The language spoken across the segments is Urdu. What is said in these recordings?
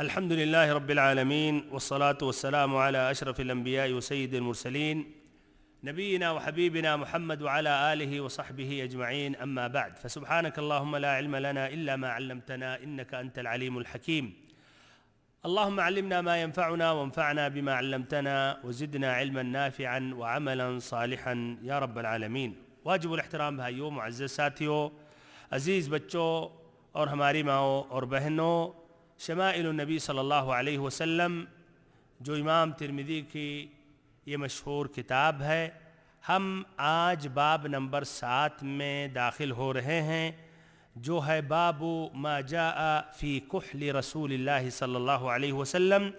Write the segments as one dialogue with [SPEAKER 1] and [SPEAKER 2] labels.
[SPEAKER 1] الحمد لله رب العالمين والصلاة والسلام على أشرف الأنبياء وسيد المرسلين نبينا وحبيبنا محمد وعلى آله وصحبه أجمعين، أما بعد، فسبحانك اللهم لا علم لنا إلا ما علمتنا إنك أنت العليم الحكيم. اللهم علمنا ما ينفعنا وانفعنا بما علمتنا وزدنا علما نافعا وعملا صالحا يا رب العالمین. واجب الاحترام بھائیوں، معزز ساتھیوں، عزیز بچوں اور ہماری ماؤں اور بہنوں، شمائل النبی صلی اللہ علیہ وسلم جو امام ترمذی کی یہ مشہور کتاب ہے، ہم آج باب نمبر 7 میں داخل ہو رہے ہیں، جو ہے باب ما جاء فی کحل رسول اللہ صلی اللہ علیہ وسلم،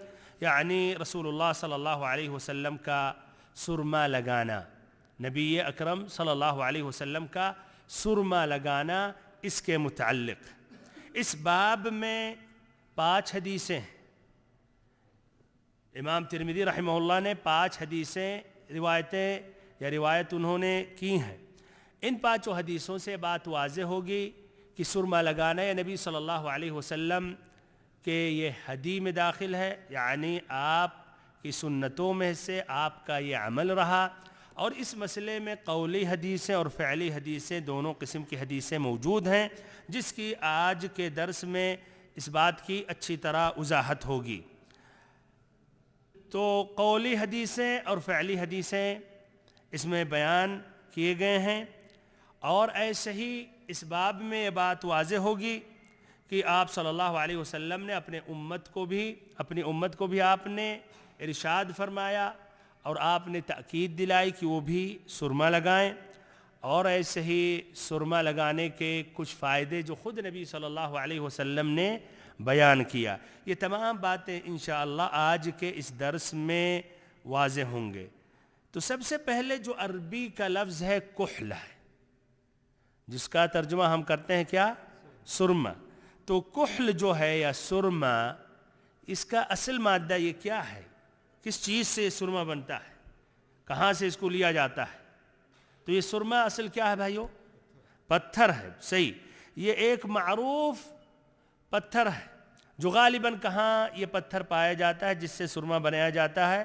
[SPEAKER 1] یعنی رسول اللہ صلی اللہ علیہ وسلم کا سرما لگانا، نبی اکرم صلی اللہ علیہ وسلم کا سرما لگانا، اس کے متعلق اس باب میں 5 حدیثیں ہیں. امام ترمذی رحمہ اللہ نے 5 حدیثیں روایت انہوں نے کی ہیں. ان 5 حدیثوں سے بات واضح ہوگی کہ سرما لگانا یا نبی صلی اللہ علیہ وسلم کے یہ ہدی میں داخل ہے، یعنی آپ کی سنتوں میں سے آپ کا یہ عمل رہا. اور اس مسئلے میں قولی حدیثیں اور فعلی حدیثیں دونوں قسم کی حدیثیں موجود ہیں، جس کی آج کے درس میں اس بات کی اچھی طرح وضاحت ہوگی. تو قولی حدیثیں اور فعلی حدیثیں اس میں بیان کیے گئے ہیں، اور ایسے ہی اس باب میں یہ بات واضح ہوگی کہ آپ صلی اللہ علیہ وسلم نے اپنی امت کو بھی آپ نے ارشاد فرمایا اور آپ نے تاکید دلائی کہ وہ بھی سرما لگائیں، اور ایسے ہی سرما لگانے کے کچھ فائدے جو خود نبی صلی اللہ علیہ وسلم نے بیان کیا. یہ تمام باتیں انشاءاللہ آج کے اس درس میں واضح ہوں گے. تو سب سے پہلے جو عربی کا لفظ ہے کحل ہے، جس کا ترجمہ ہم کرتے ہیں کیا؟ سرما. تو کحل جو ہے یا سرما، اس کا اصل مادہ یہ کیا ہے؟ کس چیز سے یہ سرما بنتا ہے؟ کہاں سے اس کو لیا جاتا ہے؟ تو یہ سرما اصل کیا ہے بھائیو؟ پتھر ہے. صحیح. یہ ایک معروف پتھر ہے جو غالباً کہاں یہ پتھر پایا جاتا ہے جس سے سرما بنایا جاتا ہے؟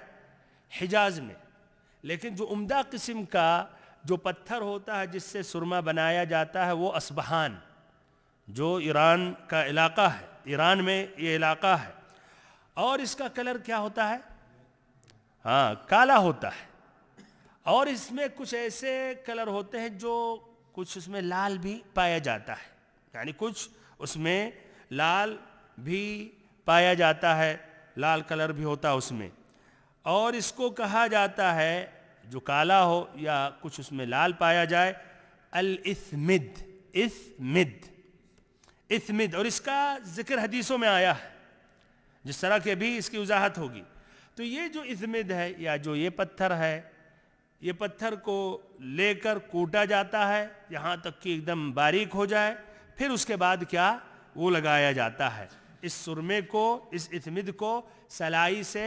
[SPEAKER 1] حجاز میں. لیکن جو عمدہ قسم کا جو پتھر ہوتا ہے جس سے سرما بنایا جاتا ہے وہ اصبہان، جو ایران کا علاقہ ہے، ایران میں یہ علاقہ ہے. اور اس کا کلر کیا ہوتا ہے؟ کالا ہوتا ہے. اور اس میں کچھ ایسے کلر ہوتے ہیں جو کچھ اس میں لال بھی پایا جاتا ہے، یعنی کچھ اس میں لال بھی پایا جاتا ہے، لال کلر بھی ہوتا ہے اس میں. اور اس کو کہا جاتا ہے، جو کالا ہو یا کچھ اس میں لال پایا جائے، الاسمد. اسمد. اور اس کا ذکر حدیثوں میں آیا ہے، جس طرح کہ بھی اس کی وضاحت ہوگی. تو یہ جو اسمد ہے یا جو یہ پتھر ہے، یہ پتھر کو لے کر کوٹا جاتا ہے یہاں تک کہ ایک دم باریک ہو جائے، پھر اس کے بعد کیا؟ وہ لگایا جاتا ہے. اس سرمے کو، اس اسمد کو سلائی سے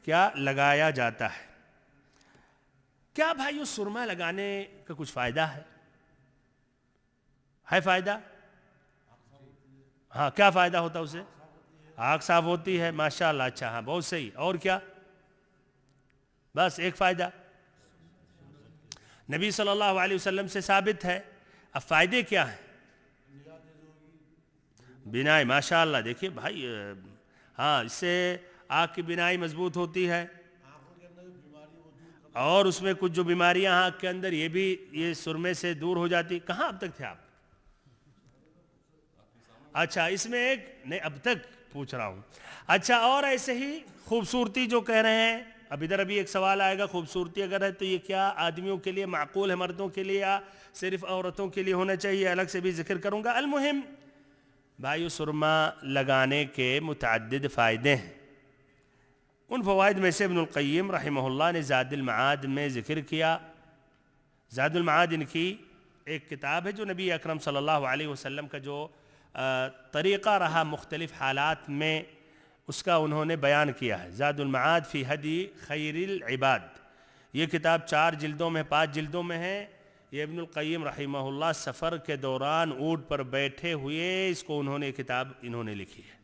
[SPEAKER 1] کیا لگایا جاتا ہے. کیا بھائیو سرما لگانے کا کچھ فائدہ ہے فائدہ؟ کیا فائدہ ہوتا ہے اسے؟ آنکھ صاف ہوتی ہے، ماشاءاللہ. اچھا، بہت صحیح. اور کیا؟ بس ایک فائدہ نبی صلی اللہ علیہ وسلم سے ثابت ہے. اب فائدے کیا ہیں؟ بینائی. ماشاءاللہ. دیکھیے بھائی، اس سے آنکھ کی بینائی مضبوط ہوتی ہے، اور اس میں کچھ جو بیماریاں آنکھ کے اندر یہ سرمے سے دور ہو جاتی. کہاں اب تک تھے آپ؟ اچھا، اس میں ایک نہیں، اب تک پوچھ رہا ہوں. اچھا، اور ایسے ہی خوبصورتی جو کہہ رہے ہیں، ابھی ایک سوال آئے گا. خوبصورتی اگر ہے تو یہ کیا آدمیوں کے لیے معقول ہے، مردوں کے لیے، یا صرف عورتوں کے لیے ہونا چاہیے؟ الگ سے بھی ذکر کروں گا. المہم بھائیو، سرما لگانے کے متعدد فائدے ہیں. ان فوائد میں سے ابن القیم رحمہ اللہ نے زاد المعاد میں ذکر کیا. زاد المعاد ان کی ایک کتاب ہے جو نبی اکرم صلی اللہ علیہ وسلم کا جو طریقہ رہا مختلف حالات میں، اس کا انہوں نے بیان کیا ہے. زاد المعاد فی ہدی خیر العباد. یہ کتاب 4 جلدوں میں 5 جلدوں میں ہے. یہ ابن القیم رحمہ اللہ سفر کے دوران اونٹ پر بیٹھے ہوئے اس کو کتاب انہوں نے لکھی ہے.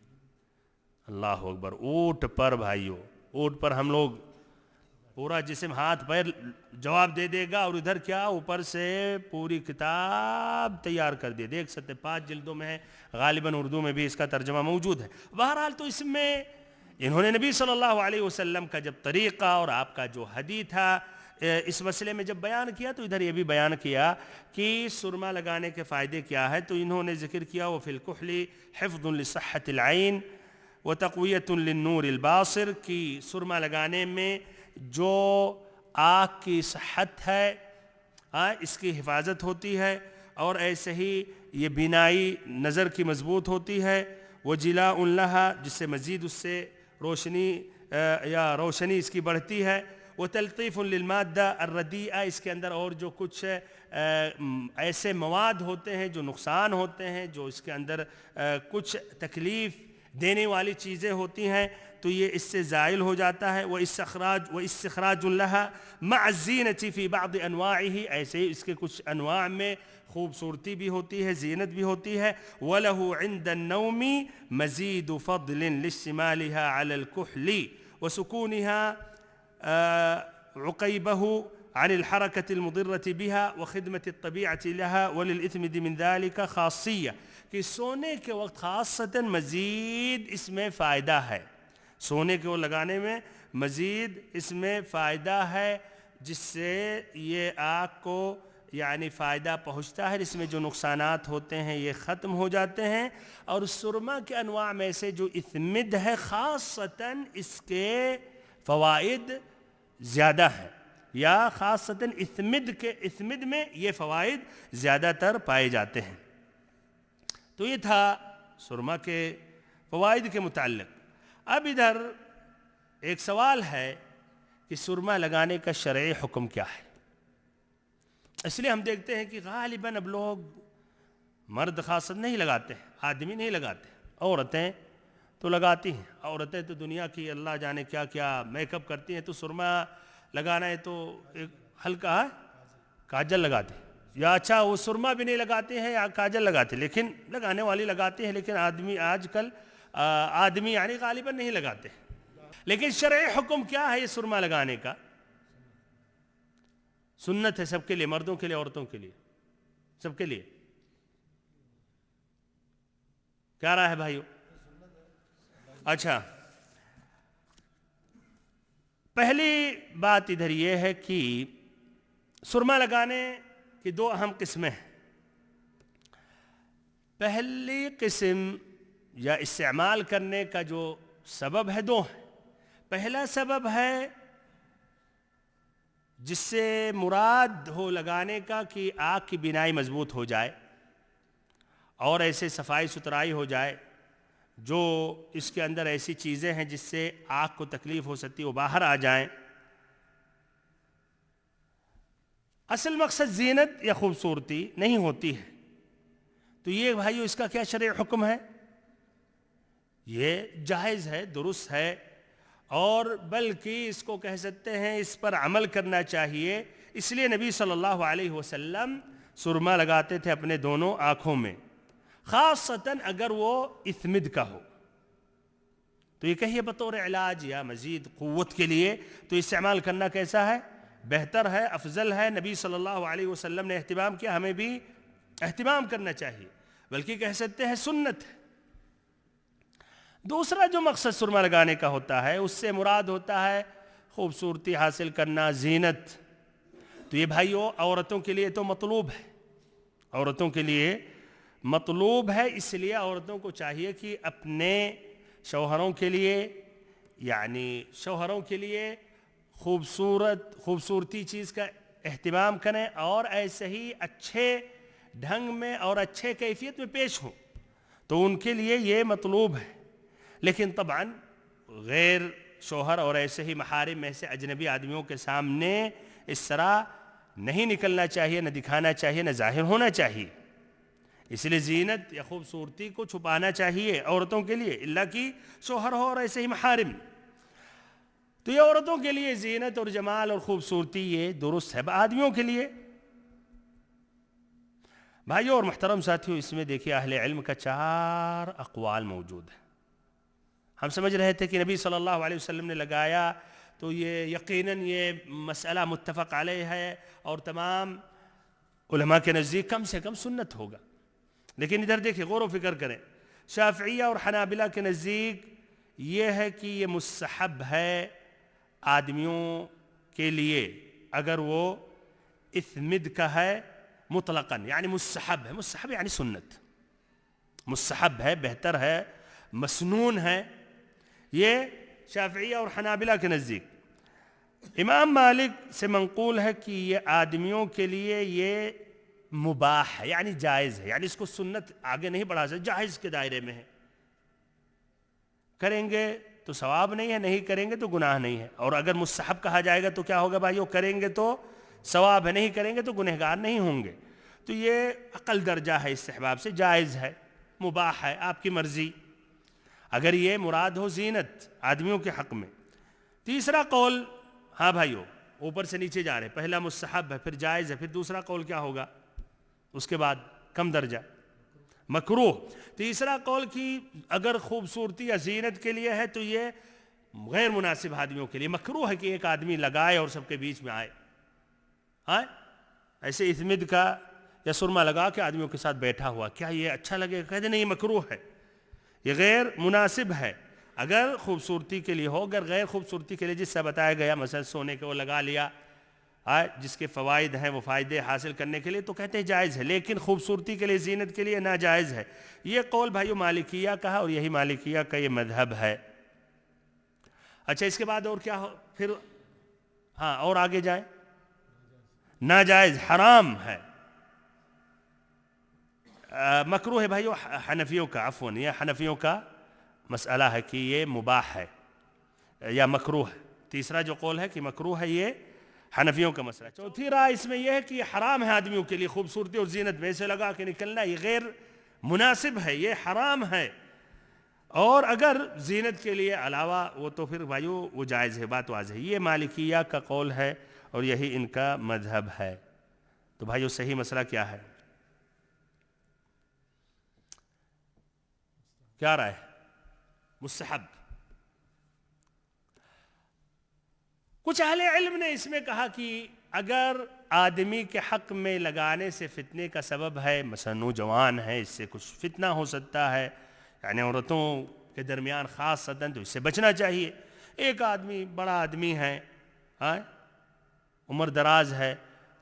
[SPEAKER 1] اللہ اکبر. اونٹ پر بھائیوں، اونٹ پر ہم لوگ پورا جسم ہاتھ پیر جواب دے دے گا، اور ادھر کیا اوپر سے پوری کتاب تیار کر دے. دیکھ سکتے 5 جلدوں میں ہے، غالباً اردو میں بھی اس کا ترجمہ موجود ہے. بہرحال تو اس میں انہوں نے نبی صلی اللہ علیہ وسلم کا جب طریقہ اور آپ کا جو حدیث تھا اس مسئلے میں جب بیان کیا، تو ادھر یہ بھی بیان کیا کہ سرما لگانے کے فائدے کیا ہے. تو انہوں نے ذکر کیا وفی الکحل حفظ لصحت العین وتقویۃ للنور الباصر، کہ سرما لگانے میں جو آنکھ کی صحت ہے اس کی حفاظت ہوتی ہے، اور ایسے ہی یہ بینائی نظر کی مضبوط ہوتی ہے. وجلاء لہا، جس سے مزید اس سے روشنی اس کی بڑھتی ہے. وتلطیف للمادہ الردیئہ، اس کے اندر اور جو کچھ ایسے مواد ہوتے ہیں جو نقصان ہوتے ہیں، جو اس کے اندر کچھ تکلیف دینے والی چیزیں ہوتی ہیں، تو یہ اس سے زائل ہو جاتا ہے. واستخراج لہا مع الزینۃ فی بعض انواعہ، ایسے ہی اس کے کچھ انواع میں خوبصورتی بھی ہوتی ہے، زینت بھی ہوتی ہے. وَلَهُ عِنْدَ النَّوْمِ مَزِيدُ فَضْلٍ لِاشْتِمَالِهَا عَلَى الْكُحْلِ وَسُكُونِهَا عقيبه عن الحركة المضرة بها وخدمة الطبيعة لها وللإثمد من ذلك خاصية، کہ سونے کے وقت خاصتاً مزید اس میں فائدہ ہے. سونے کو لگانے میں مزید اس میں فائدہ ہے، جس سے یہ آنکھ کو یعنی فائدہ پہنچتا ہے. اس میں جو نقصانات ہوتے ہیں یہ ختم ہو جاتے ہیں. اور سرما کے انواع میں سے جو اثمد ہے، خاصتاً اس کے فوائد زیادہ ہیں، یا خاصتاً اثمد میں یہ فوائد زیادہ تر پائے جاتے ہیں. تو یہ تھا سرما کے فوائد کے متعلق. اب ادھر ایک سوال ہے کہ سرما لگانے کا شرعی حکم کیا ہے؟ اس لیے ہم دیکھتے ہیں کہ غالباً اب لوگ مرد خاصت نہیں لگاتے ہیں، آدمی نہیں لگاتے، عورتیں تو لگاتی ہیں. عورتیں تو دنیا کی اللہ جانے کیا کیا میک اپ کرتی ہیں. تو سرما لگانا ہے تو ایک ہلکا کاجل لگاتے ہیں، یا اچھا وہ سرما بھی نہیں لگاتے ہیں یا کاجل لگاتے ہیں، لیکن لگانے والی لگاتے ہیں. لیکن آج کل آدمی یعنی غالباً نہیں لگاتے. لیکن شرعی حکم کیا ہے یہ سرما لگانے کا؟ سنت ہے سب کے لیے، مردوں کے لیے، عورتوں کے لیے، سب کے لیے. کیا رہا ہے بھائیو؟ اچھا، پہلی بات ادھر یہ ہے کہ سرما لگانے کی 2 اہم قسمیں ہیں. پہلی قسم یا استعمال کرنے کا جو سبب ہے 2 ہیں. پہلا سبب ہے جس سے مراد ہو لگانے کا کہ آنکھ کی بینائی مضبوط ہو جائے اور ایسے صفائی ستھرائی ہو جائے، جو اس کے اندر ایسی چیزیں ہیں جس سے آنکھ کو تکلیف ہو سکتی وہ باہر آ جائیں. اصل مقصد زینت یا خوبصورتی نہیں ہوتی ہے. تو یہ بھائیو اس کا کیا شرعی حکم ہے؟ یہ جائز ہے، درست ہے، اور بلکہ اس کو کہہ سکتے ہیں اس پر عمل کرنا چاہیے. اس لیے نبی صلی اللہ علیہ وسلم سرما لگاتے تھے اپنے دونوں آنکھوں میں، خاصتاً اگر وہ اثمد کا ہو. تو یہ کہیے بطور علاج یا مزید قوت کے لیے تو استعمال کرنا کیسا ہے؟ بہتر ہے، افضل ہے. نبی صلی اللہ علیہ وسلم نے اہتمام کیا، ہمیں بھی اہتمام کرنا چاہیے، بلکہ کہہ سکتے ہیں سنت ہے. دوسرا جو مقصد سرما لگانے کا ہوتا ہے اس سے مراد ہوتا ہے خوبصورتی حاصل کرنا، زینت. تو یہ بھائیو عورتوں کے لیے تو مطلوب ہے، عورتوں کے لیے مطلوب ہے. اس لیے عورتوں کو چاہیے کہ اپنے شوہروں کے لیے خوبصورتی چیز کا اہتمام کریں، اور ایسے ہی اچھے ڈھنگ میں اور اچھے کیفیت میں پیش ہوں. تو ان کے لیے یہ مطلوب ہے. لیکن طبعاً غیر شوہر اور ایسے ہی محارم میں سے اجنبی آدمیوں کے سامنے اس طرح نہیں نکلنا چاہیے، نہ دکھانا چاہیے، نہ ظاہر ہونا چاہیے. اس لیے زینت یا خوبصورتی کو چھپانا چاہیے عورتوں کے لیے، اللہ کی شوہر ہو اور ایسے ہی محارم. تو یہ عورتوں کے لیے زینت اور جمال اور خوبصورتی یہ درست ہے. آدمیوں کے لیے بھائیو اور محترم ساتھیوں، اس میں دیکھیے اہل علم کا 4 اقوال موجود ہیں. ہم سمجھ رہے تھے کہ نبی صلی اللہ علیہ وسلم نے لگایا تو یہ یقیناً یہ مسئلہ متفق علیہ ہے اور تمام علماء کے نزدیک کم سے کم سنت ہوگا. لیکن ادھر دیکھیں، غور و فکر کریں. شافعیہ اور حنابلہ کے نزدیک یہ ہے کہ یہ مستحب ہے آدمیوں کے لیے اگر وہ اثمد کا ہے مطلقاً، یعنی مستحب ہے. مستحب یعنی سنت، مستحب ہے، بہتر ہے، مسنون ہے. یہ شافعیہ اور حنابلہ کے نزدیک. امام مالک سے منقول ہے کہ یہ آدمیوں کے لیے یہ مباح ہے، یعنی جائز ہے، یعنی اس کو سنت آگے نہیں بڑھا سکتے، جائز کے دائرے میں ہے. کریں گے تو ثواب نہیں ہے، نہیں کریں گے تو گناہ نہیں ہے. اور اگر مستحب کہا جائے گا تو کیا ہوگا بھائیو؟ کریں گے تو ثواب ہے، نہیں کریں گے تو گنہگار نہیں ہوں گے. تو یہ اقل درجہ ہے استحباب سے، جائز ہے، مباح ہے، آپ کی مرضی. اگر یہ مراد ہو زینت آدمیوں کے حق میں. تیسرا قول، ہاں بھائیو اوپر سے نیچے جا رہے، پہلا مستحب ہے، پھر جائز ہے، پھر دوسرا قول کیا ہوگا اس کے بعد؟ کم درجہ مکروہ. تیسرا قول کی اگر خوبصورتی یا زینت کے لیے ہے تو یہ غیر مناسب آدمیوں کے لیے مکروہ ہے کہ ایک آدمی لگائے اور سب کے بیچ میں آئے. ایسے اثمد کا یا سرما لگا کے آدمیوں کے ساتھ بیٹھا ہوا، کیا یہ اچھا لگے گا؟ کہتے نہیں، یہ مکروہ ہے، یہ غیر مناسب ہے. اگر خوبصورتی کے لیے ہو، اگر غیر خوبصورتی کے لیے جس سے بتایا گیا، مثلا سونے کے وہ لگا لیا جس کے فوائد ہیں وہ فائدے حاصل کرنے کے لیے، تو کہتے ہیں جائز ہے. لیکن خوبصورتی کے لیے، زینت کے لیے ناجائز ہے. یہ قول بھائیو مالکیہ کا ہے اور یہی مالکیہ کا یہ مذہب ہے. اچھا، اس کے بعد اور کیا ہو پھر؟ ہاں اور آگے جائیں. ناجائز، حرام ہے، مکروہ ہے بھائیو حنفیوں کا، عفواً یہ حنفیوں کا مسئلہ ہے کہ یہ مباح ہے یا مکروہ ہے. تیسرا جو قول ہے کہ مکروہ ہے، یہ حنفیوں کا مسئلہ. چوتھی رائے اس میں یہ ہے کہ یہ حرام ہے آدمیوں کے لیے خوبصورتی اور زینت میں سے لگا کے نکلنا، یہ غیر مناسب ہے، یہ حرام ہے. اور اگر زینت کے لیے علاوہ وہ تو پھر بھائیو وہ جائز ہے، بات واضح ہے. یہ مالکیہ کا قول ہے اور یہی ان کا مذہب ہے. تو بھائیو صحیح مسئلہ کیا ہے؟ کیا رائے؟ مستحب. کچھ اہل علم نے اس میں کہا کہ اگر آدمی کے حق میں لگانے سے فتنے کا سبب ہے، مثلا نوجوان ہے، اس سے کچھ فتنہ ہو سکتا ہے، یعنی عورتوں کے درمیان خاصتاً، تو اس سے بچنا چاہیے. ایک آدمی بڑا آدمی ہے، عمر دراز ہے،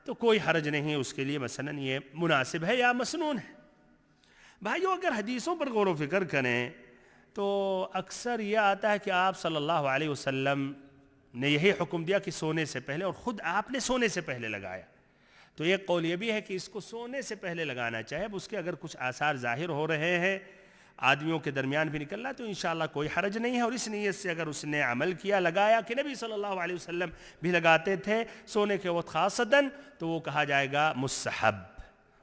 [SPEAKER 1] تو کوئی حرج نہیں اس کے لیے، مثلا یہ مناسب ہے یا مسنون ہے. بھائیو اگر حدیثوں پر غور و فکر کریں تو اکثر یہ آتا ہے کہ آپ صلی اللہ علیہ وسلم نے یہی حکم دیا کہ سونے سے پہلے، اور خود آپ نے سونے سے پہلے لگایا. تو ایک قول یہ بھی ہے کہ اس کو سونے سے پہلے لگانا چاہے. اب اس کے اگر کچھ آثار ظاہر ہو رہے ہیں، آدمیوں کے درمیان بھی نکلنا، تو انشاءاللہ کوئی حرج نہیں ہے. اور اس نیت سے اگر اس نے عمل کیا، لگایا کہ نبی صلی اللہ علیہ وسلم بھی لگاتے تھے سونے کے وقت خاصتاً، تو وہ کہا جائے گا مستحب.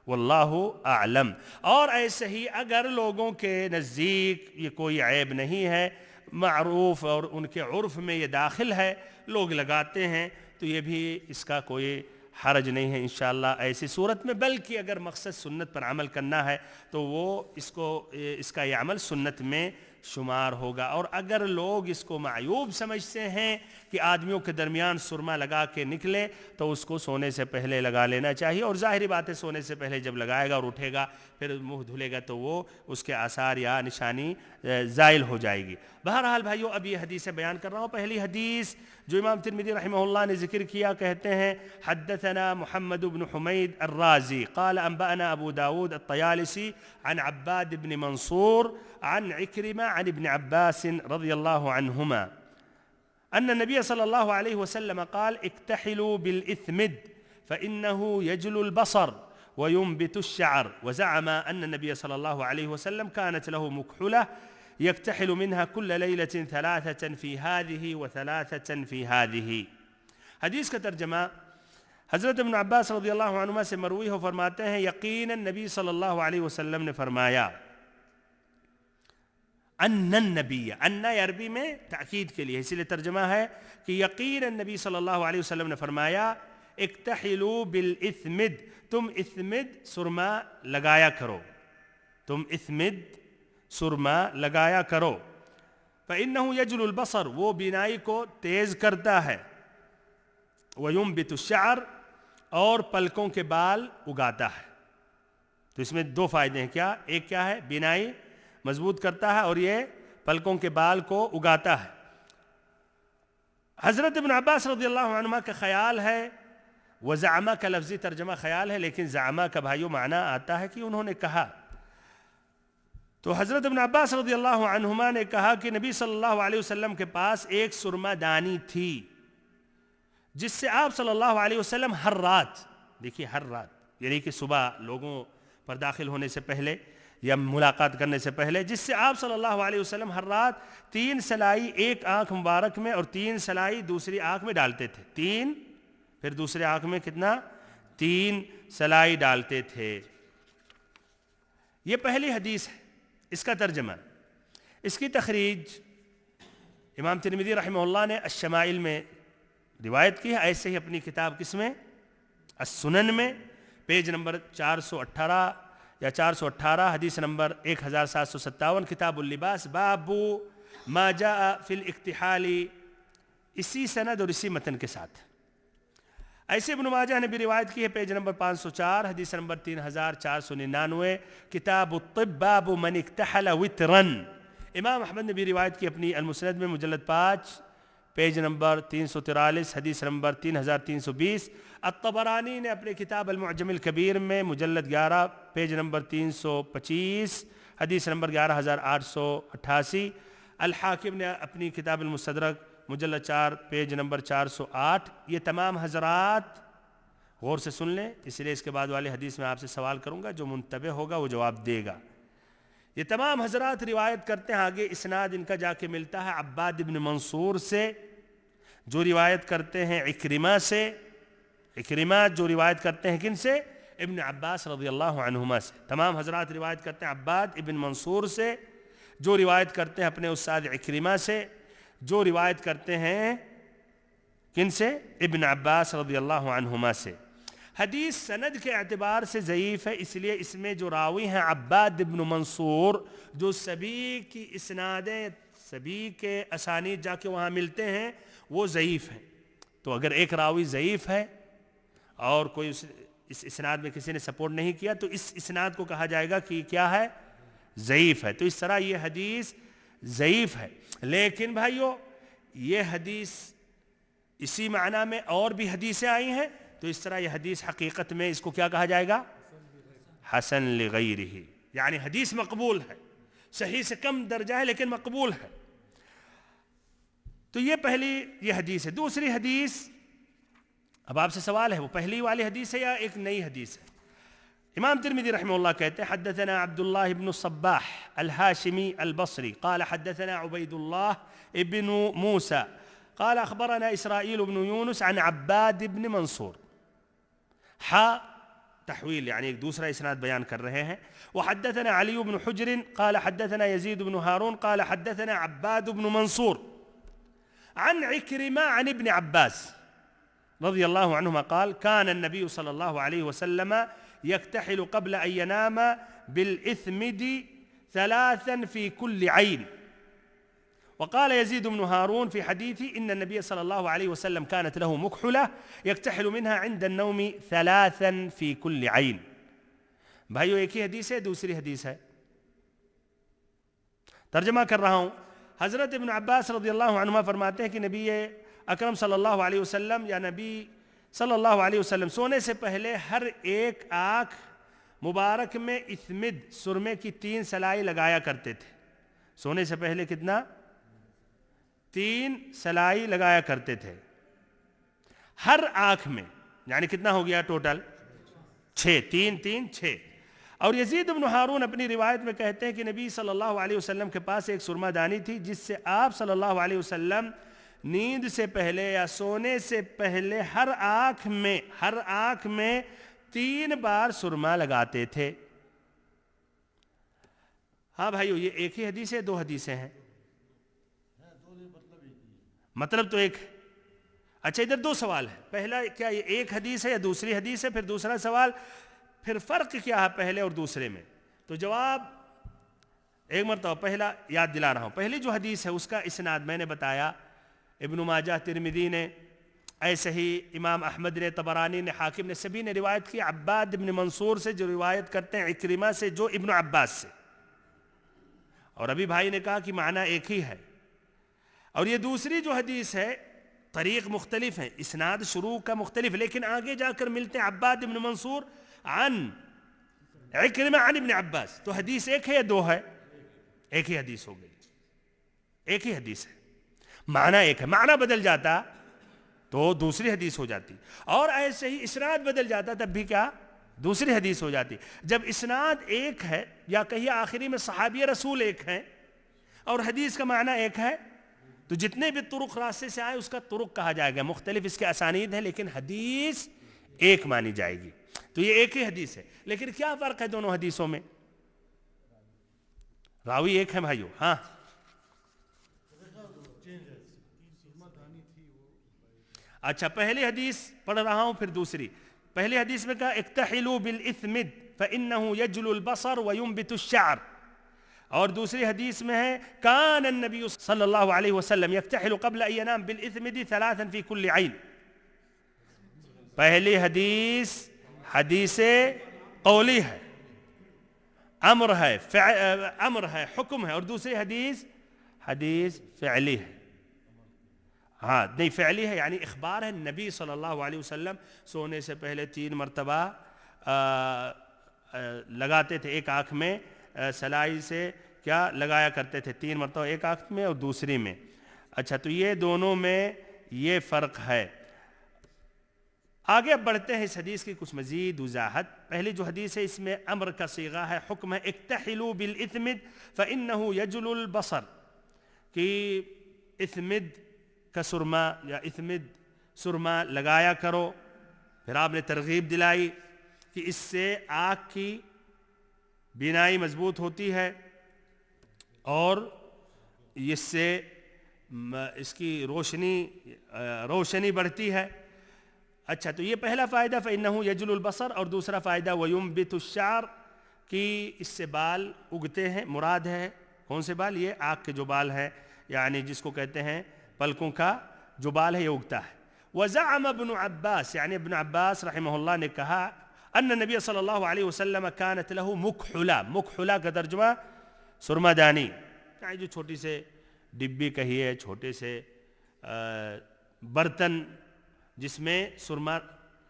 [SPEAKER 1] واللہ اعلم. اور ایسے ہی اگر لوگوں کے نزدیک یہ کوئی عیب نہیں ہے، معروف اور ان کے عرف میں یہ داخل ہے، لوگ لگاتے ہیں، تو یہ بھی اس کا کوئی حرج نہیں ہے انشاءاللہ ایسی صورت میں. بلکہ اگر مقصد سنت پر عمل کرنا ہے تو وہ اس کا یہ عمل سنت میں شمار ہوگا. اور اگر لوگ اس کو معیوب سمجھتے ہیں کہ آدمیوں کے درمیان سرما لگا کے نکلے، تو اس کو سونے سے پہلے لگا لینا چاہیے. اور ظاہری بات ہے سونے سے پہلے جب لگائے گا اور اٹھے گا پھر منہ دھلے گا تو وہ اس کے آثار یا نشانی زائل ہو جائے گی. بہرحال بھائیو اب یہ حدیثیں بیان کر رہا ہوں. پہلی حدیث جو امام ترمذی رحمہ اللہ نے ذکر کیا، کہتے ہیں حدثنا محمد بن حمید الرازی قال انبأنا ابو داود الطیالسی عن عباد بن منصور عن عكرمة عن ابن عباس رضي الله عنهما أن النبي صلى الله عليه وسلم قال اكتحلوا بالإثمد فإنه يجل البصر وينبت الشعر. وزعم أن النبي صلى الله عليه وسلم كانت له مكحلة يكتحل منها كل ليلة 3 في هذه و3 في هذه. حدیث کا ترجمہ حضرت ابن عباس رضی اللہ عنہما سے مروی ہو، فرماتے ہیں یقیناً نبی صلی اللہ علیہ وسلم نے فرمایا، ان النبی، ان عربی میں تاکید کے لیے، اسی لیے ترجمہ ہے کہ یقیناً نبی صلی اللہ علیہ وسلم نے فرمایا اکتحلوا بالاثمد، تم اثمد سرما لگایا کرو، تم اثمد سرما لگایا کرو. فإنه يجل البصر، وہ بینائی کو تیز کرتا ہے، وينبت الشعر، اور پلکوں کے بال اگاتا ہے۔ تو اس میں دو فائدے ہیں، کیا؟ ایک کیا ہے؟ بینائی مضبوط کرتا ہے، اور یہ پلکوں کے بال کو اگاتا ہے۔ حضرت ابن عباس رضی اللہ عنہما کا خیال ہے، وزعما کا لفظی ترجمہ خیال ہے، لیکن زعما کا بھائیو معنی آتا ہے کہ انہوں نے کہا۔ تو حضرت ابن عباس رضی اللہ عنہما نے کہا کہ نبی صلی اللہ علیہ وسلم کے پاس ایک سرما دانی تھی، جس سے آپ صلی اللہ علیہ وسلم ہر رات، دیکھیے ہر رات یعنی کہ صبح لوگوں پر داخل ہونے سے پہلے یا ملاقات کرنے سے پہلے، جس سے آپ صلی اللہ علیہ وسلم ہر رات 3 سلائی ایک آنکھ مبارک میں اور 3 سلائی دوسری آنکھ میں ڈالتے تھے۔ 3، پھر دوسرے آنکھ میں کتنا؟ 3 سلائی ڈالتے تھے۔ یہ پہلی حدیث ہے، اس کا ترجمہ، اس کی تخریج امام ترمذی رحمہ اللہ نے الشمائل میں روایت کی ہے، ایسے ہی اپنی کتاب کس میں؟ السنن میں، پیج نمبر 418 یا 418، حدیث نمبر 1757، کتاب اللباس، باب ما جاء فی الاکتحال، اسی سند اور اسی متن کے ساتھ۔ ایسے ابن ماجہ نے بھی روایت کی ہے، پیج نمبر 504، حدیث نمبر 3499، کتاب الطب، باب من اکتحل وترن۔ امام احمد نے بھی روایت کی اپنی المسند میں، مجلد 5، پیج نمبر 343، حدیث نمبر 3320۔ الطبرانی نے اپنے کتاب المعجم الکبیر میں، مجلد 11، پیج نمبر 325، حدیث نمبر 11888۔ الحاکم نے اپنی کتاب المستدرک، مجلد 4، پیج نمبر 408۔ یہ تمام حضرات غور سے سن لیں، اس لیے اس کے بعد والے حدیث میں آپ سے سوال کروں گا، جو منتبہ ہوگا وہ جواب دے گا۔ یہ تمام حضرات روایت کرتے ہیں، آگے اسناد ان کا جا کے ملتا ہے عباد ابن منصور سے، جو روایت کرتے ہیں عکرمہ سے، عکرمہ جو روایت کرتے ہیں کن سے؟ ابن عباس رضی اللہ عنہما سے۔ تمام حضرات روایت کرتے ہیں عباد ابن منصور سے، جو روایت کرتے ہیں اپنے استاد عکرمہ سے، جو روایت کرتے ہیں کن سے؟ ابن عباس رضی اللہ عنہما سے۔ حدیث سند کے اعتبار سے ضعیف ہے، اس لیے اس میں جو راوی ہیں عباد ابن منصور، جو سبھی کی اسنادیں، سبھی کے اسانید جا کے وہاں ملتے ہیں، وہ ضعیف ہیں۔ تو اگر ایک راوی ضعیف ہے اور کوئی اس اسناد میں کسی نے سپورٹ نہیں کیا، تو اس اسناد کو کہا جائے گا کہ کیا ہے؟ ضعیف ہے۔ تو اس طرح یہ حدیث ضعیف ہے۔ لیکن بھائیو، یہ حدیث اسی معنی میں اور بھی حدیثیں آئی ہیں، تو اس طرح یہ حدیث حقیقت میں اس کو کیا کہا جائے گا؟ حسن لغیرہ، یعنی حدیث مقبول ہے، صحیح سے کم درجہ ہے لیکن مقبول ہے۔ تو یہ پہلی یہ حدیث ہے۔ دوسری حدیث، اب آپ سے سوال ہے، وہ پہلی والی حدیث ہے یا ایک نئی حدیث ہے؟ امام ترمذی رحمہ اللہ کہتے ہیں حدثنا عبداللہ ابن الصباح الہاشمی البصری قال حدثنا عبید اللہ ابن موسیٰ قال اخبرنا اسرائیل بن یونس عن عباد بن منصور، تحویل یعنی ایک دوسرا اسناد بیان کر رہے ہیں۔ وحدثنا علی بن حجر قال حدثنا یزید بن ہارون قال حدثنا عباد بن منصور عن عكرمة عن ابن عباس رضي الله عنهما قال كان النبي صلى الله عليه وسلم يكتحل قبل أن ينام بالإثمد 3 في كل عين. وقال يزيد بن هارون في حديثه إن النبي صلى الله عليه وسلم كانت له مكحلة يكتحل منها عند النوم 3 في كل عين. بھائیو، ایک ہی حدیث ہے، دوسری حدیث ہے، ترجمہ کر رہا ہوں۔ حضرت ابن عباس رضی اللہ عنہما فرماتے ہیں کہ نبی اکرم صلی اللہ علیہ وسلم یا نبی صلی اللہ علیہ وسلم سونے سے پہلے ہر ایک آنکھ مبارک میں اثمد، سرمے کی 3 سلائی لگایا کرتے تھے۔ سونے سے پہلے کتنا؟ 3 سلائی لگایا کرتے تھے ہر آنکھ میں، یعنی کتنا ہو گیا ٹوٹل؟ 6، 3 3 6۔ اور یزید بن ہارون اپنی روایت میں کہتے ہیں کہ نبی صلی اللہ علیہ وسلم کے پاس ایک سرما دانی تھی، جس سے آپ صلی اللہ علیہ وسلم نیند سے پہلے یا سونے سے پہلے ہر آنکھ میں 3 بار سرما لگاتے تھے۔ ہاں بھائیو، یہ ایک ہی حدیث ہے، 2 حدیثیں ہیں؟ مطلب تو ایک۔ اچھا، ادھر 2 سوال ہے۔ پہلا، کیا یہ ایک حدیث ہے یا دوسری حدیث ہے؟ پھر دوسرا سوال، پھر فرق کیا ہے پہلے اور دوسرے میں؟ تو جواب ایک مرتبہ پہلا یاد دلا رہا ہوں. پہلی جو حدیث ہے اس کا اسناد میں نے بتایا ابن ماجہ، ترمذی نے، ایسے ہی امام احمد نے، طبرانی نے، حاکم نے، سبھی نے روایت کی عباد ابن منصور سے جو روایت کرتے ہیں عکرمہ سے جو ابن عباس سے. اور ابھی بھائی نے کہا کہ معنی ایک ہی ہے. اور یہ دوسری جو حدیث ہے طریق مختلف ہیں، اسناد شروع کا مختلف، لیکن آگے جا کر ملتے ہیں عباد ابن منصور عن عکرمہ عن ابن عباس. تو حدیث ایک ہے یا دو ہے؟ ایک ہی حدیث ہو گئی، ایک ہی حدیث ہے، معنی ایک ہے. معنی بدل جاتا تو دوسری حدیث ہو جاتی، اور ایسے ہی اسناد بدل جاتا تب بھی کیا؟ دوسری حدیث ہو جاتی. جب اسناد ایک ہے یا کہیے آخری میں صحابی رسول ایک ہیں اور حدیث کا معنی ایک ہے، تو جتنے بھی طرق راستے سے آئے اس کا طرق کہا جائے گا. مختلف اس کے اسانید ہیں لیکن حدیث ایک مانی جائے گی. تو یہ ایک ہی حدیث ہے، لیکن کیا فرق ہے دونوں حدیثوں میں؟ راوی ایک ہے بھائیو. ہاں اچھا، پہلی حدیث پڑھ رہا ہوں پھر دوسری. پہلی حدیث میں کہا اکتحلوا بالاثمد فانه يجلو البصر وينبت الشعر. اور دوسری حدیث میں ہے کان النبی صلی اللہ علیہ وسلم یکتحل قبل ان ینام بالاثمد 3 فی کل عین. پہلی حدیث حدیث قولی ہے، امر ہے، حکم ہے، اور دوسری حدیث حدیث فعلی ہے. ہاں نہیں، فعلی ہے یعنی اخبار ہے. نبی صلی اللہ علیہ وسلم سونے سے پہلے 3 مرتبہ لگاتے تھے ایک آنکھ میں، سلائی سے کیا لگایا کرتے تھے 3 مرتبہ ایک آنکھ میں اور دوسری میں. اچھا، تو یہ دونوں میں یہ فرق ہے. آگے اب بڑھتے ہیں اس حدیث کی کچھ مزید وضاحت. پہلی جو حدیث ہے اس میں امر کا صیغہ ہے، حکم ہے اکتحلوا بالاثمد فانه يجلو البصر، کہ اثمد کا سرما یا اثمد سرما لگایا کرو. پھر آپ نے ترغیب دلائی کہ اس سے آنکھ کی بینائی مضبوط ہوتی ہے اور اس سے اس کی روشنی بڑھتی ہے. اچھا، تو یہ پہلا فائدہ فإنه يجل البصر، اور دوسرا فائدہ وينبت الشعر، کہ اس سے بال اگتے ہیں. مراد ہے کون سے بال؟ یہ آنکھ کے جو بال ہے، یعنی جس کو کہتے ہیں پلکوں کا جو بال ہے یہ اگتا ہے. وزعم ابن عباس، یعنی ابن عباس رحمہ اللہ نے کہا ان نبی صلی اللہ علیہ وسلم كانت له مکحلہ. مکحلہ کا ترجمہ سرما دانی، یعنی جو چھوٹی سے ڈبی کہیے، چھوٹے سے برتن جس میں سرما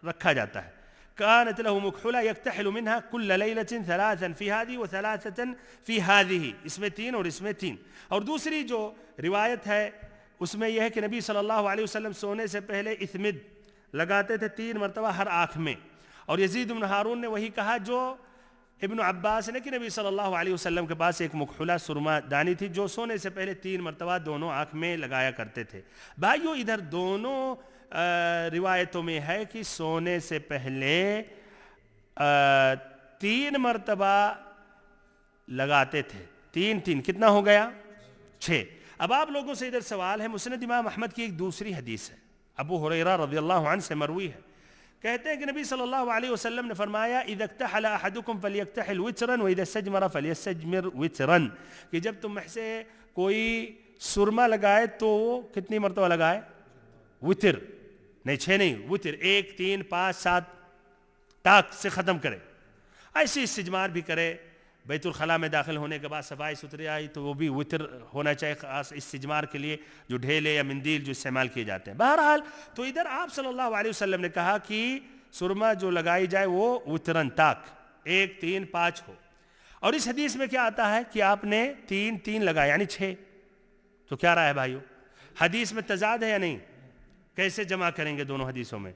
[SPEAKER 1] رکھا جاتا ہے. كانت له مكحلة يكتحل منها كل ليلة 3 في هذه و3 في هذه. اس میں 3 اور اس میں 3. اور دوسری جو روایت ہے اس میں یہ ہے کہ نبی صلی اللہ علیہ وسلم سونے سے پہلے اثمد لگاتے تھے 3 مرتبہ ہر آنکھ میں. اور یزید بن ہارون نے وہی کہا جو ابن عباس نے، کہ نبی صلی اللہ علیہ وسلم کے پاس ایک مکحلہ سرما دانی تھی جو سونے سے پہلے 3 مرتبہ دونوں آنکھ میں لگایا کرتے تھے. بھائیو، ادھر دونوں روایتوں میں ہے کہ سونے سے پہلے 3 مرتبہ لگاتے تھے. 3 کتنا ہو گیا؟ 6. اب آپ لوگوں سے ادھر سوال ہے، مسند امام احمد کی ایک دوسری حدیث ہے، ابو ہریرہ رضی اللہ عنہ سے مروی ہے. کہتے ہیں کہ نبی صلی اللہ علیہ وسلم نے فرمایا اذا اکتحل احدکم فلیکتحل وترا واذا استجمر فلیستجمر وترا، کہ جب تم میں سے کوئی سرما لگائے تو وہ کتنی مرتبہ لگائے؟ وتر نہیں، 6 نہیں، وتر 1 3 5 7 ٹاک سے ختم کرے. ایسے استجمار بھی کرے. بیت الخلاء میں داخل ہونے کے بعد صفائی ستھری آئی تو وہ بھی وتر ہونا چاہیے، خاص استجمار کے لیے جو ڈھیلے یا مندیل جو استعمال کیے جاتے ہیں. بہرحال تو ادھر آپ صلی اللہ علیہ وسلم نے کہا کہ سرما جو لگائی جائے وہ وترن ٹاک 1 3 5 ہو. اور اس حدیث میں کیا آتا ہے کہ آپ نے 3 لگایا یعنی 6. تو کیا رہا ہے بھائیو؟ حدیث میں تضاد ہے یا نہیں؟ کیسے جمع کریں گے دونوں حدیثوں میں؟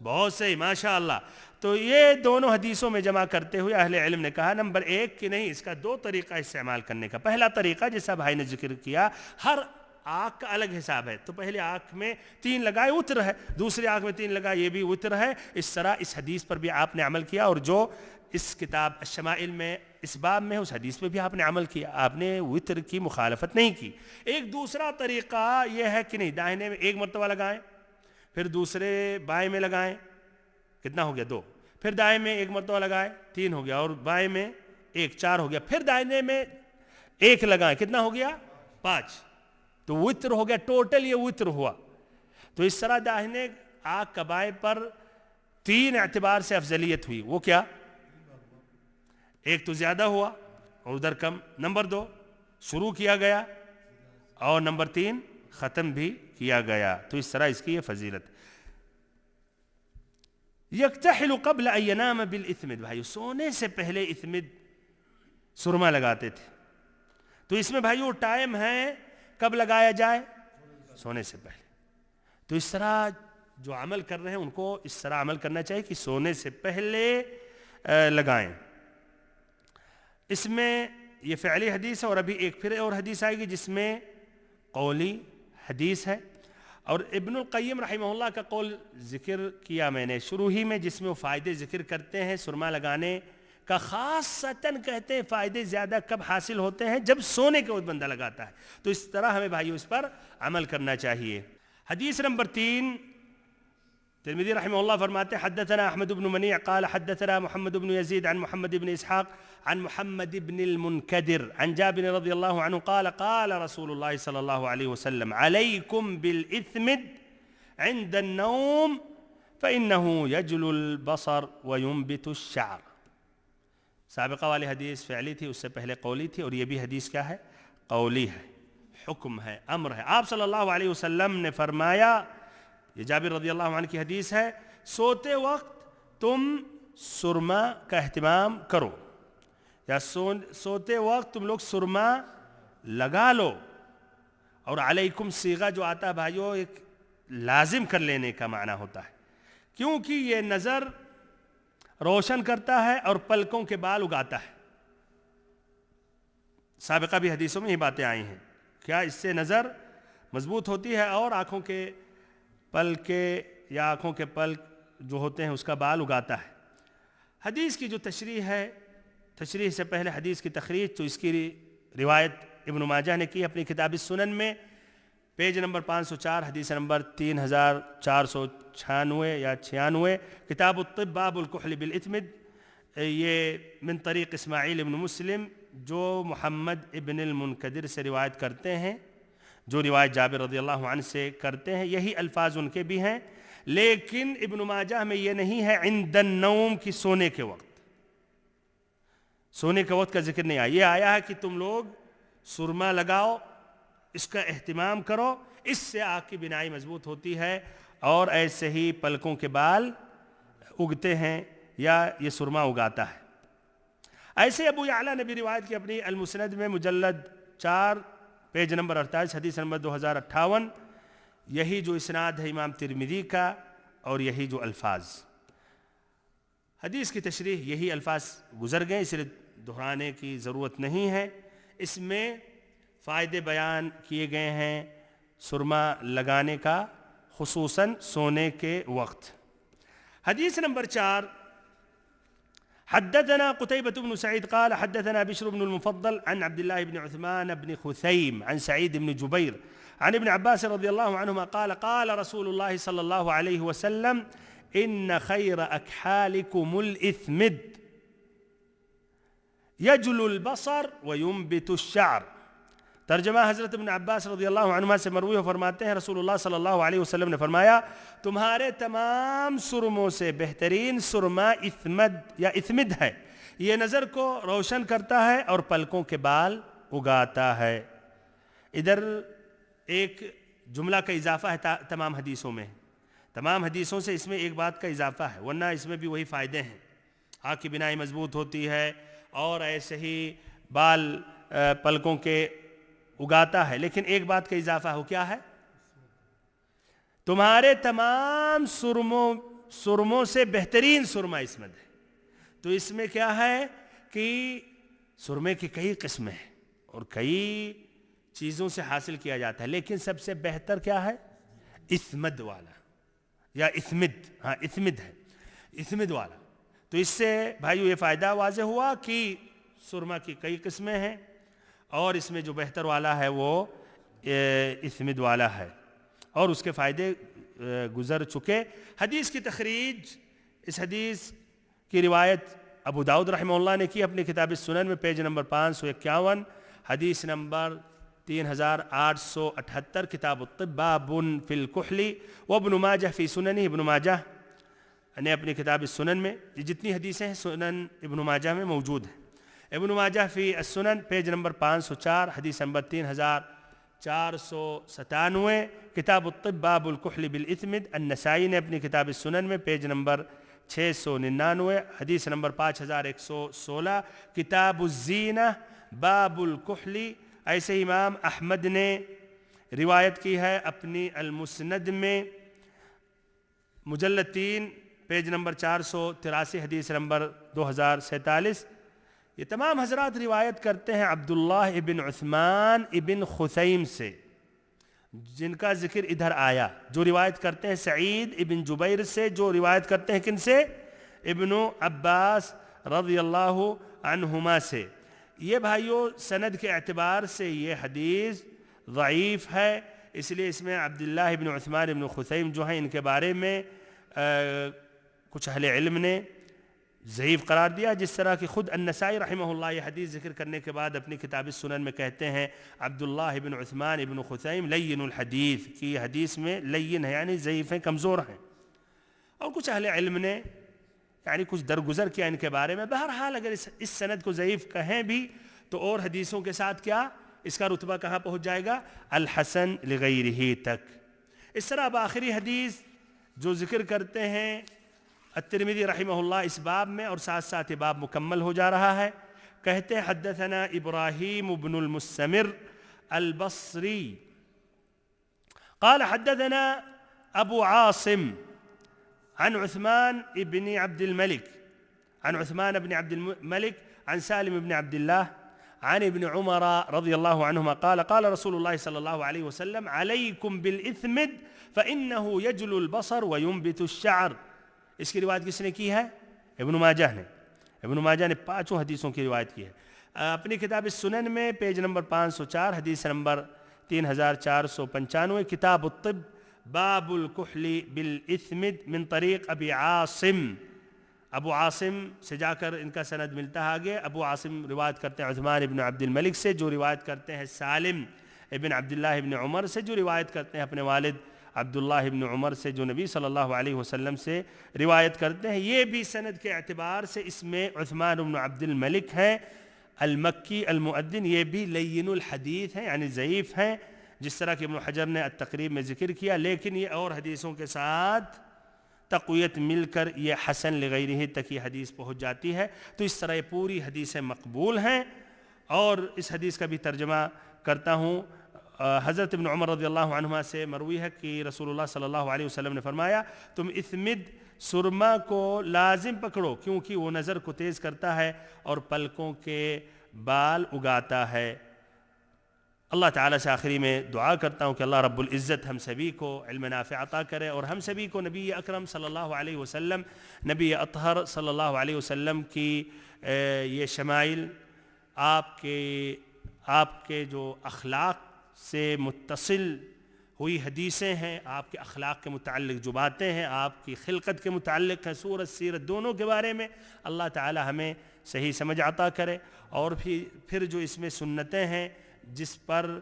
[SPEAKER 1] بہت صحیح، ماشاء اللہ. تو یہ دونوں حدیثوں میں جمع کرتے ہوئے اہل علم نے کہا نمبر 1 کہ نہیں، اس کا 2 طریقہ استعمال کرنے کا. پہلا طریقہ جیسا بھائی نے ذکر کیا، ہر آنکھ کا الگ حساب ہے. تو پہلے آنکھ میں 3 لگائے وتر ہے، دوسری آنکھ میں 3 لگائے یہ بھی وتر ہے. اس طرح اس حدیث پر بھی آپ نے عمل کیا، اور جو اس کتاب الشمائل میں اس باب میں اس حدیث پہ بھی آپ نے عمل کیا. آپ نے وتر کی مخالفت نہیں کی. ایک دوسرا طریقہ یہ ہے کہ نہیں، داہنے میں 1 مرتبہ لگائیں، پھر دوسرے بائیں میں لگائیں، کتنا ہو گیا؟ 2. پھر دائیں میں 1 مرتبہ لگائیں، 3 ہو گیا، اور بائیں میں ایک 4 ہو گیا، پھر دائنے میں 1 لگائیں، کتنا ہو گیا 5، تو وتر ہو گیا، ٹوٹل یہ وتر ہوا. تو اس طرح داہنے آنکھ کا بائیں پر 3 اعتبار سے افضلیت ہوئی. وہ کیا؟ ایک تو زیادہ ہوا اور ادھر کم، نمبر 2 شروع کیا گیا، اور نمبر 3 ختم بھی کیا گیا. تو اس طرح اس کی یہ فضیلت. یکتحل قبل ان ینام بالاثمد، بھائی سونے سے پہلے اثمد سرما لگاتے تھے. تو اس میں بھائی وہ ٹائم ہے کب لگایا جائے؟ سونے سے پہلے. تو اس طرح جو عمل کر رہے ہیں ان کو اس طرح عمل کرنا چاہیے کہ سونے سے پہلے لگائیں. اس میں یہ فعلی حدیث ہے، اور ابھی ایک پھر اور حدیث آئے گی جس میں قولی حدیث ہے. اور ابن القیم رحمہ اللہ کا قول ذکر کیا میں نے شروع ہی میں، جس میں وہ فائدے ذکر کرتے ہیں سرما لگانے کا. خاصتاً کہتے ہیں فائدے زیادہ کب حاصل ہوتے ہیں؟ جب سونے کے وقت بندہ لگاتا ہے. تو اس طرح ہمیں بھائیو اس پر عمل کرنا چاہیے. حدیث نمبر 3، ترمذی رحمہ اللہ فرماتے ہیں حدثنا احمد بن منیع قال حدثنا محمد بن یزید عن محمد بن اسحاق عن محمد بن المنكدر عن جابر رضی اللہ عنہ قال قال رسول اللہ صلی اللہ علیہ وسلم علیکم بالاثمد عند النوم فإنه يجل البصر وينبت الشعر. سابقہ والی حدیث فعلی تھی، اس سے پہلے قولی تھی، اور یہ بھی حدیث کیا ہے؟ قولی ہے، حکم ہے، امر ہے. آپ صلی اللہ علیہ وسلم نے فرمایا، یہ جابر رضی اللہ عنہ کی حدیث ہے، سوتے وقت تم سرما کا اہتمام کرو، یا سوتے وقت تم لوگ سرما لگا لو. اور علیکم صیغہ جو آتا ہے بھائیو ایک لازم کر لینے کا معنی ہوتا ہے، کیونکہ یہ نظر روشن کرتا ہے اور پلکوں کے بال اگاتا ہے. سابقہ بھی حدیثوں میں یہ باتیں آئی ہیں. کیا اس سے نظر مضبوط ہوتی ہے اور آنکھوں کے پلکے یا آنکھوں کے پلک جو ہوتے ہیں اس کا بال اگاتا ہے. حدیث کی جو تشریح ہے، تشریح سے پہلے حدیث کی تخریج، تو اس کی روایت ابن ماجہ نے کی اپنی کتاب السنن میں، پیج نمبر 504، حدیث نمبر 3496 یا 96، کتاب الطب باب الکحل بالاثمد، یہ من طریق اسماعیل ابن مسلم جو محمد ابن المنکدر سے روایت کرتے ہیں، جو روایت جابر رضی اللہ عنہ سے کرتے ہیں. یہی الفاظ ان کے بھی ہیں، لیکن ابن ماجہ میں یہ نہیں ہے عند النوم کی سونے کے وقت. سونے کے وقت کا ذکر نہیں آیا. یہ آیا ہے کہ تم لوگ سرما لگاؤ، اس کا اہتمام کرو، اس سے آنکھ کی بینائی مضبوط ہوتی ہے اور ایسے ہی پلکوں کے بال اگتے ہیں یا یہ سرما اگاتا ہے. ایسے ابو یعلا نے بھی روایت کی اپنی المسند میں مجلد 4 پیج نمبر 48 حدیث نمبر 2058. یہی جو اسناد ہے امام ترمذی کا اور یہی جو الفاظ. حدیث کی تشریح یہی الفاظ گزر گئے، اس لیے دہرانے کی ضرورت نہیں ہے. اس میں فائدے بیان کیے گئے ہیں سرما لگانے کا، خصوصاً سونے کے وقت. حدیث نمبر 4، حدثنا قتيبة بن سعيد قال حدثنا بشر بن المفضل عن عبد الله بن عثمان بن خثيم عن سعيد بن جبير عن ابن عباس رضي الله عنهما قال قال رسول الله صلى الله عليه وسلم إن خير أكحالكم الإثمد يجل البصر وينبت الشعر. ترجمہ حضرت ابن عباس رضی اللہ عنہما سے مروی ہو فرماتے ہیں رسول اللہ صلی اللہ علیہ وسلم نے فرمایا، تمہارے تمام سرموں سے بہترین سرما اثمد یا اثمد ہے. یہ نظر کو روشن کرتا ہے اور پلکوں کے بال اگاتا ہے. ادھر ایک جملہ کا اضافہ ہے تمام حدیثوں میں، تمام حدیثوں سے اس میں ایک بات کا اضافہ ہے، ورنہ اس میں بھی وہی فائدے ہیں. آنکھ کی بینائی مضبوط ہوتی ہے اور ایسے ہی بال پلکوں کے اگاتا ہے. لیکن ایک بات کا اضافہ ہو، کیا ہے؟ تمہارے تمام سرموں سے بہترین سرما اسمد ہے. تو اس میں کیا ہے کہ سرمے کی کئی قسمیں ہیں اور کئی چیزوں سے حاصل کیا جاتا ہے، لیکن سب سے بہتر کیا ہے؟ اسمد والا یا اسمد. ہاں اسمد ہے، اسمد والا. تو اس سے بھائیو یہ فائدہ واضح ہوا کہ سرما کی کئی قسمیں ہیں اور اس میں جو بہتر والا ہے وہ اسمد والا ہے، اور اس کے فائدے گزر چکے. حدیث کی تخریج، اس حدیث کی روایت ابو داؤد رحمہ اللہ نے کی اپنی کتاب السنن میں پیج نمبر 551 حدیث نمبر 3878 کتاب الطب باب فی الکحل، وابن ماجہ فی سننہ، ابن ماجہ نے اپنی کتاب السنن میں، جتنی حدیثیں ہیں سنن ابن ماجہ میں موجود ہیں، ابن ماجہ فی السنن پیج نمبر 504 حدیث نمبر 3497 کتاب الطب باب الکحل بالاثمد، النسائی نے اپنی کتاب السنن میں پیج نمبر 699 حدیث نمبر 5116 کتاب الزینہ باب الکحل، ایسے امام احمد نے روایت کی ہے اپنی المسند میں مجلد 3 پیج نمبر 483 حدیث نمبر 2047۔ یہ تمام حضرات روایت کرتے ہیں عبداللہ ابن عثمان ابن خثیم سے، جن کا ذکر ادھر آیا، جو روایت کرتے ہیں سعید ابن جبیر سے، جو روایت کرتے ہیں کن سے؟ ابن عباس رضی اللہ عنہما سے۔ یہ بھائیوں سند کے اعتبار سے یہ حدیث ضعیف ہے، اس لیے اس میں عبداللہ ابن عثمان ابن خثیم جو ہیں ان کے بارے میں کچھ اہل علم نے ضعیف قرار دیا، جس طرح کہ خود النسائی رحمہ اللہ یہ حدیث ذکر کرنے کے بعد اپنی کتاب السنن میں کہتے ہیں عبداللہ ابن عثمان ابن خثیم لین الحدیث، کہ یہ حدیث میں لین ہے یعنی ضعیف ہیں، کمزور ہیں، اور کچھ اہل علم نے یعنی کچھ درگزر کیا ان کے بارے میں۔ بہرحال اگر اس سند کو ضعیف کہیں بھی تو اور حدیثوں کے ساتھ کیا اس کا رتبہ کہاں پہنچ جائے گا؟ الحسن لغیرہ تک۔ اس طرح اب آخری حدیث جو ذکر کرتے ہیں الترمذی رحمہ اللہ اس باب میں، اور ساتھ ساتھ یہ باب مکمل ہو جا رہا ہے، کہتے ہیں حدثنا ابراہیم بن المستمر البصری قال حدثنا ابو عاصم عن عثمان بن عبد الملك عن سالم بن عبد الله عن ابن عمر رضي الله عنهما قال قال رسول الله صلى الله عليه وسلم عليكم بالإثمد فإنه يجل البصر وينبت الشعر۔ اس کی روایت کس نے کی ہے؟ ابن ماجہ نے۔ ابن ماجہ نے 5 حدیثوں کی روایت کی ہے اپنی کتاب السنن میں پیج نمبر 504 حدیث نمبر 3495 کتاب الطب باب الکحل بالاثمد من طریق ابی عاصم۔ ابو عاصم سے جا کر ان کا سند ملتا ہے آگے۔ ابو عاصم روایت کرتے ہیں عثمان ابن عبد الملک سے، جو روایت کرتے ہیں سالم ابن عبداللہ ابن عمر سے، جو روایت کرتے ہیں اپنے والد عبداللہ ابن عمر سے، جو نبی صلی اللہ علیہ وسلم سے روایت کرتے ہیں۔ یہ بھی سند کے اعتبار سے اس میں عثمان ابن عبد الملک ہے المکی المؤذن، یہ بھی لین الحدیث ہیں یعنی ضعیف ہیں، جس طرح کہ ابن حجر نے التقریب میں ذکر کیا، لیکن یہ اور حدیثوں کے ساتھ تقویت مل کر یہ حسن لغیرہ تک یہ حدیث پہنچ جاتی ہے۔ تو اس طرح یہ پوری حدیثیں مقبول ہیں۔ اور اس حدیث کا بھی ترجمہ کرتا ہوں۔ حضرت ابن عمر رضی اللہ عنہما سے مروی ہے کہ رسول اللہ صلی اللہ علیہ وسلم نے فرمایا تم اثمد سرما کو لازم پکڑو، کیونکہ وہ نظر کو تیز کرتا ہے اور پلکوں کے بال اگاتا ہے۔ اللہ تعالیٰ سے آخری میں دعا کرتا ہوں کہ اللہ رب العزت ہم سبھی کو علم نافع عطا کرے، اور ہم سبھی کو نبی اکرم صلی اللہ علیہ وسلم، نبی اطہر صلی اللہ علیہ وسلم کی یہ شمائل، آپ کے جو اخلاق سے متصل ہوئی حدیثیں ہیں، آپ کے اخلاق کے متعلق جو باتیں ہیں، آپ کی خلقت کے متعلق ہیں، صورت سیرت دونوں کے بارے میں اللہ تعالیٰ ہمیں صحیح سمجھ عطا کرے۔ اور پھر جو اس میں سنتیں ہیں جس پر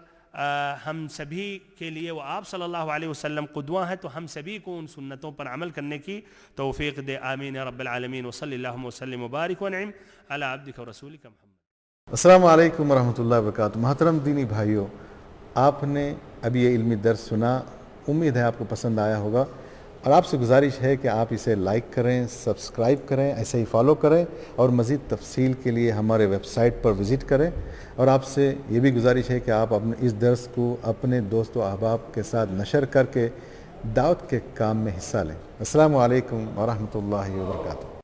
[SPEAKER 1] ہم سبھی کے لیے وہ آپ صلی اللہ علیہ وسلم قدوہ ہیں، تو ہم سبھی کو ان سنتوں پر عمل کرنے کی توفیق دے، آمین یا رب العالمین۔ وصلی اللہ وسلم وبارک ونعم علی عبدک ورسولک محمد۔
[SPEAKER 2] السلام علیکم ورحمۃ اللہ وبرکاتہ۔ محترم دینی بھائیوں، آپ نے ابھی یہ علمی درس سنا، امید ہے آپ کو پسند آیا ہوگا، اور آپ سے گزارش ہے کہ آپ اسے لائک کریں، سبسکرائب کریں، ایسے ہی فالو کریں، اور مزید تفصیل کے لیے ہمارے ویب سائٹ پر وزٹ کریں۔ اور آپ سے یہ بھی گزارش ہے کہ آپ اپنے اس درس کو اپنے دوست و احباب کے ساتھ نشر کر کے دعوت کے کام میں حصہ لیں۔ السلام علیکم ورحمۃ اللہ وبرکاتہ۔